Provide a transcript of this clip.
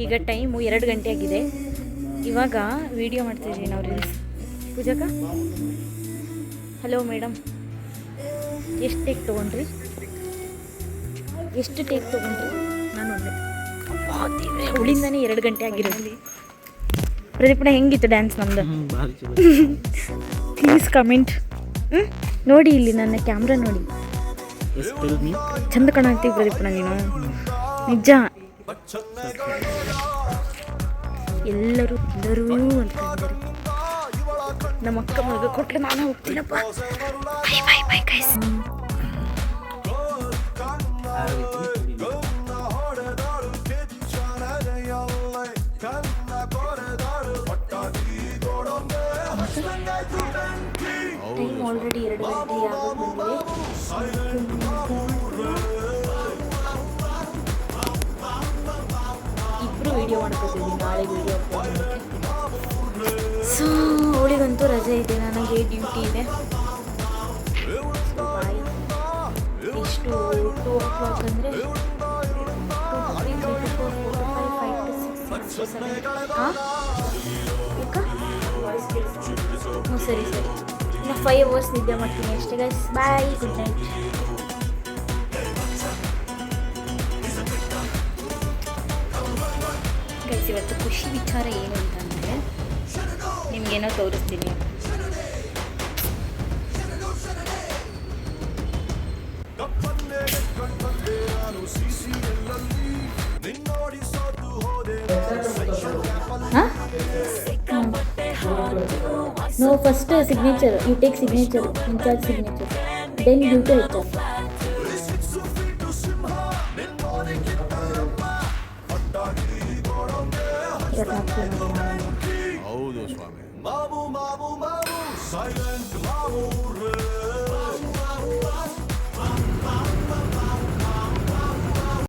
ಈಗ ಟೈಮು 2 ಗಂಟೆ ಆಗಿದೆ. ಇವಾಗ ವಿಡಿಯೋ ಮಾಡ್ತಿದ್ದೀವಿ ನಾವು ರೀಲ್ಸ್. ಪೂಜಕ ಹಲೋ ಮೇಡಮ್, ಎಷ್ಟು ಟೇಕ್ ತೊಗೊಂಡ್ರಿ? ನಾನು ಒಂದೇ ಉಳಿಂದಾನೆ 2 ಗಂಟೆ ಆಗಿರೋದು. ಪ್ರದೀಪಣ್ಣ ಹೆಂಗಿತ್ತು ಡ್ಯಾನ್ಸ್ ನಮ್ಮದು? Please comment. ನೋಡಿ ಇಲ್ಲಿ ನನ್ನ ಕ್ಯಾಮ್ರಾ ನೋಡಿ, ಚಂದ ಕಾಣಾಗ್ತೀವಿ ಪ್ರದೀಪಣ್ಣ ನೀನು, ನಿಜ. ಎಲ್ಲರೂ ಅಂದ್ಕೊಂಡಿದ್ದಾರೆ. ನಮ್ಮ ಅಕ್ಕ ಮಗ ಕೊಟ್ಲೆ ನಾನು ಹೋಗ್ತೀನಪ್ಪ. Bye bye guys. Time already 2 ಗಂಟೆ ಆಗೋದು ಬಂದಿದೆ. ಇಬ್ಬರು ವಿಡಿಯೋ ಮಾಡ್ಕೊತಿದ್ದೀನಿ, ನಾಳೆ ವಿಡಿಯೋ ಅಪ್ಲೋಡ್. ಸೊ ಅವಳಿಗಂತೂ ರಜೆ ಇದೆ, ನನಗೆ ಡ್ಯೂಟಿ ಇದೆ. ಬಾಯ್. ಎಷ್ಟು 2 o'clock ಅಂದರೆ 2 to 3, 3 to 4, 4 to 5, 5 to 6, 6 to 7. ಹಾಂ ಹ್ಞೂ ಸರಿ. ಇನ್ನು 5 hours ನಿದ್ದೆ ಮಾಡ್ತೀನಿ ಅಷ್ಟೇ ಗೈಸ್. ಬಾಯ್, ಗುಡ್ ನೈಟ್. ಗೈಸ್, ಇವತ್ತು ಖುಷಿ ವಿಚಾರ ಏನು ಅಂತಂದರೆ ನಿಮಗೇನೋ ತೋರಿಸ್ತೀನಿ. No, first signature. You take signature, in charge signature. Then you to HR. ಹೌದು ಸ್ವಾಮಿ.